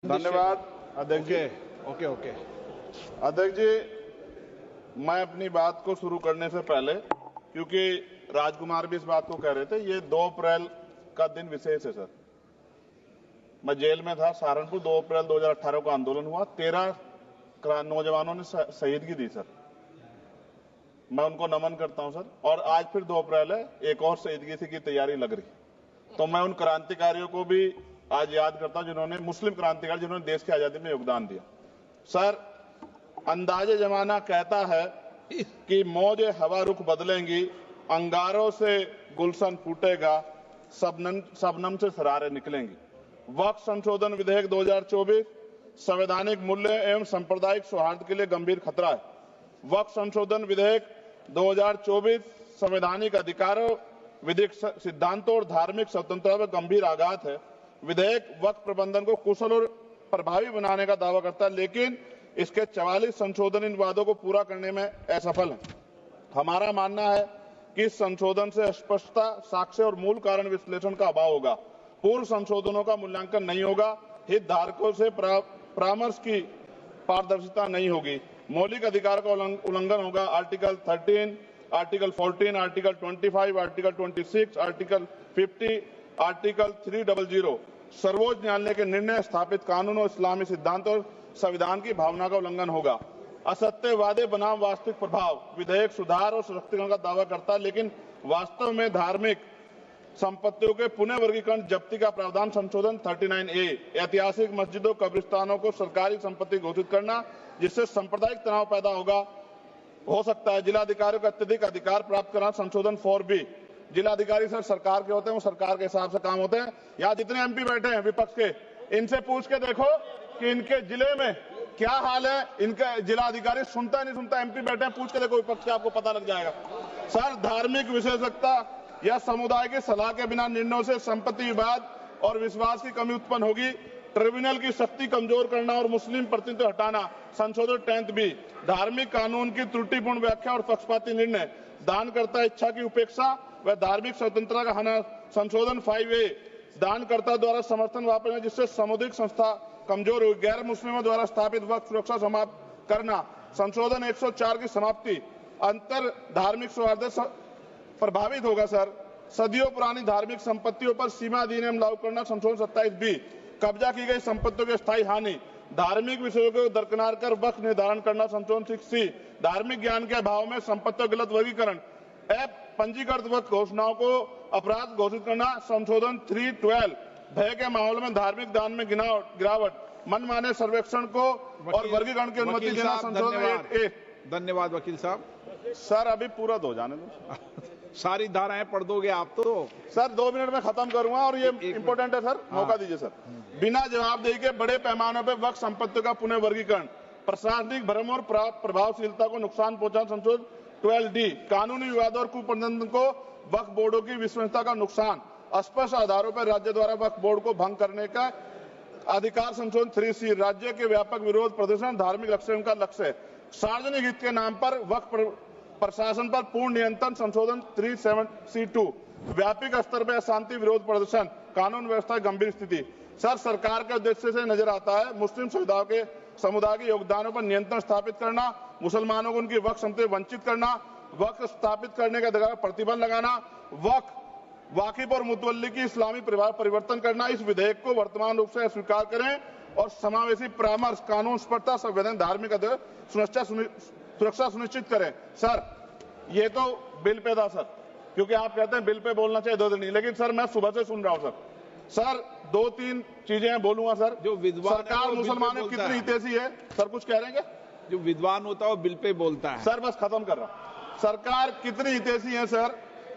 धन्यवाद अध्यक्ष जी। ओके। अध्यक्ष जी, मैं अपनी बात को शुरू करने से पहले, क्योंकि राजकुमार भी इस बात को कह रहे थे, ये 2 अप्रैल का दिन विशेष है सर। मैं जेल में था सहारनपुर, 2 अप्रैल 2018 को आंदोलन हुआ, 13 नौजवानों ने शहीदगी दी सर। मैं उनको नमन करता हूं सर। और आज फिर 2 अप्रैल है, एक और शहीदगी की तैयारी लग रही। तो मैं उन क्रांतिकारियों को भी आज याद करता हूं जिन्होंने, मुस्लिम क्रांतिकारी जिन्होंने देश की आजादी में योगदान दिया। सर, अंदाजे जमाना कहता है कि मौजे हवा रुख बदलेंगी, अंगारों से गुलशन फूटेगा, शबनम से शरारें निकलेंगी। वक्फ संशोधन विधेयक 2024 संवैधानिक मूल्य एवं सांप्रदायिक सौहार्द के लिए गंभीर खतरा है। वक्फ संशोधन विधेयक 2024 संवैधानिक अधिकारों, विधिक सिद्धांतों और धार्मिक स्वतंत्रता पर गंभीर आघात है। विधेयक वक्फ प्रबंधन को कुशल और प्रभावी बनाने का दावा करता है, लेकिन इसके 44 संशोधन इन वादों को पूरा करने में असफल है। हमारा मानना है कि इस संशोधन से स्पष्टता, साक्ष्य और मूल कारण विश्लेषण का अभाव होगा। पूर्व संशोधनों का मूल्यांकन नहीं होगा, हितधारकों से परामर्श की पारदर्शिता नहीं होगी, मौलिक अधिकार का उल्लंघन होगा। Article 13, article 14, article 25, article 26, article 50, article 300 सर्वोच्च न्यायालय के निर्णय, स्थापित कानून और इस्लामी सिद्धांत और संविधान की भावना का उल्लंघन होगा। असत्य वादे बनाम वास्तविक प्रभाव, विधेयक सुधार और सशक्तिकरण का दावा करता है, लेकिन वास्तव में धार्मिक संपत्तियों के पुनः वर्गीकरण, जब्ती का प्रावधान संशोधन 39A, ऐतिहासिक मस्जिदों, कब्रिस्तानों को सरकारी संपत्ति घोषित करना, जिससे सांप्रदायिक तनाव पैदा हो सकता है। जिलाधिकारियों को अत्यधिक अधिकार प्राप्त करना, संशोधन 4B, जिलाधिकारी सर सरकार के होते हैं, वो सरकार के हिसाब से काम होते हैं। यहाँ जितने MP बैठे हैं विपक्ष के, इनसे पूछ के देखो कि इनके जिले में क्या हाल है। इनका जिलाधिकारी सुनता नहीं सुनता, MP बैठे हैं, पूछ के देखो विपक्ष के, आपको पता लग जाएगा। सर, धार्मिक विशेषज्ञता या समुदाय की सलाह के बिना निर्णयों से संपत्ति विवाद और विश्वास की कमी उत्पन्न होगी। ट्रिब्यूनल की शक्ति कमजोर करना और मुस्लिम प्रतिनिधित्व हटाना, संशोधन 10B, धार्मिक कानून की त्रुटिपूर्ण व्याख्या और पक्षपाती निर्णय, दानकर्ता इच्छा की उपेक्षा व धार्मिक स्वतंत्रता का हनन, संशोधन 5A, दानकर्ता द्वारा समर्थन वापस, जिससे सामुदायिक संस्था कमजोर हुई। गैर मुस्लिमों द्वारा स्थापित वक्फ सुरक्षा समाप्त करना, संशोधन 104 की समाप्ति, अंतर धार्मिक सौहार्द प्रभावित होगा। सर, सदियों पुरानी धार्मिक संपत्तियों पर सीमा अधिनियम लागू करना, संशोधन 27B, कब्जा की गई संपत्तियों की स्थायी हानि, धार्मिक विषयों को दरकिनार कर वक्फ निर्धारण करना, संशोधन 6C, धार्मिक ज्ञान के अभाव में संपत्तियों गलत वर्गीकरण, पंजीकृत वक्फ घोषणाओं को अपराध घोषित करना, संशोधन 312, भय के माहौल में धार्मिक दान में गिरावट, मनमाने सर्वेक्षण को और वर्गीकरण की अनुमति देना, संशोधन 8A। धन्यवाद वकील साहब। सर, अभी पूरा दो जाने दो। सारी धाराएं पढ़ दोगे आप तो? सर, 2 मिनट में खत्म करूंगा और ये इंपॉर्टेंट है सर, मौका दीजिए सर। बिना जवाबदेही के बड़े पैमाने पर वक्फ संपत्तियों का पुनः वर्गीकरण, प्रशासनिक भ्रम और प्रभावशीलता को नुकसान पहुंचा, संशोधन 12D, कानूनी विवादों और कुप्रबंधन को वक्फ बोर्डों की विश्वसनीयता का नुकसान, अस्पष्ट आधारों पर राज्य द्वारा वक्फ बोर्ड को भंग करने का अधिकार, संशोधन 3C, राज्य के व्यापक विरोध प्रदर्शन, धार्मिक लक्ष्य का लक्ष्य, सार्वजनिक हित के नाम पर वक्फ प्रशासन पर पूर्ण नियंत्रण, संशोधन 37C2, व्यापक स्तर पर अशांति विरोध प्रदर्शन, कानून व्यवस्था गंभीर स्थिति। सर, सरकार के उद्देश्य से नजर आता है मुस्लिम समुदाय के योगदानों पर नियंत्रण स्थापित करना, मुसलमानों को उनकी वक्फ संपत्ति वंचित करना, वक्फ स्थापित करने के अधिकार पर प्रतिबंध लगाना, वाकिफ और मुतवल्ली की इस्लामी परिवर्तन करना। इस विधेयक को वर्तमान रूप से स्वीकार करें और समावेशी परामर्श, कानून स्पष्टता, संवैधानिक धार्मिक सुरक्षा सुनिश्चित करें। सर, ये तो बिल पे था सर, क्योंकि आप कहते हैं बिल पे बोलना चाहिए 2 दिन नहीं, लेकिन सर मैं सुबह से सुन रहा हूं सर 2-3 चीजें बोलूंगा सर। जो विद्वान सरकार मुसलमानों की कितनी हितैषी है सर, कुछ कह रहे हैं क्या? जो विद्वान होता है वो बिल पे बोलता है। सर, बस खत्म कर रहा हूं। सरकार कितनी हितैषी है सर?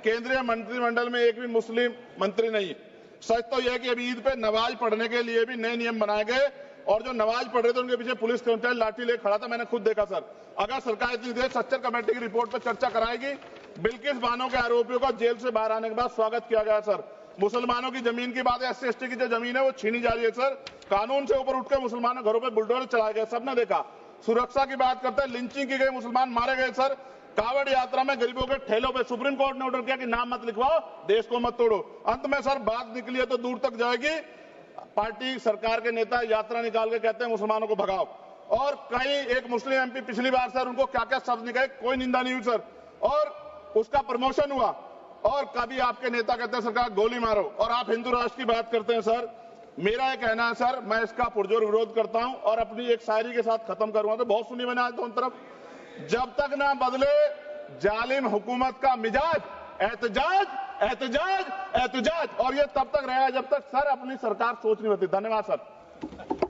केंद्रीय मंत्रिमंडल में एक भी मुस्लिम मंत्री नहीं है। सच तो यह है कि अभी ईद पे नमाज पढ़ने के लिए भी नए नियम बनाए गए, और जो नमाज पढ़ रहे थे उनके पीछे पुलिस कर्मचारी लाठी लेकर खड़ा था, मैंने खुद देखा सर। अगर सरकार इतनी देर सच्चर कमेटी की रिपोर्ट पर चर्चा कराएगी, बिल्किस बानो के आरोपियों का जेल से बाहर आने के बाद स्वागत किया गया सर। मुसलमानों की जमीन की बात है, SC/ST की जो जमीन है वो छीनी जा रही है सर। कानून से ऊपर उठकर मुसलमानों घरों पर बुलडोजर चलाए गए, सबने देखा। सुरक्षा की बात करते हैं, लिंचिंग की गई, मुसलमान मारे गए सर। कावड़ यात्रा में गरीबों के ठेलों पे सुप्रीम कोर्ट ने ऑर्डर किया कि नाम मत लिखवाओ, देश को मत तोड़ो। अंत में सर बात निकली है तो दूर तक जाएगी। पार्टी सरकार के नेता यात्रा निकाल के कहते हैं मुसलमानों को भगाओ, और कई एक मुस्लिम एमपी पिछली बार सर उनको क्या क्या शब्द निकले, कोई निंदा नहीं हुई सर, और उसका प्रमोशन हुआ। और कभी आपके नेता कहते हैं सरकार गोली मारो, और आप हिंदू राष्ट्र की बात करते हैं सर। मेरा यह कहना है सर, मैं इसका पुरजोर विरोध करता हूं और अपनी एक शायरी के साथ खत्म करूंगा। तो बहुत सुनी मैंने आज दोनों तरफ, जब तक ना बदले जालिम हुकूमत का मिजाज, एहतजाज एहतजाज एहतजाज, और ये तब तक रहेगा जब तक सर अपनी सरकार सोच नहीं होती। धन्यवाद सर।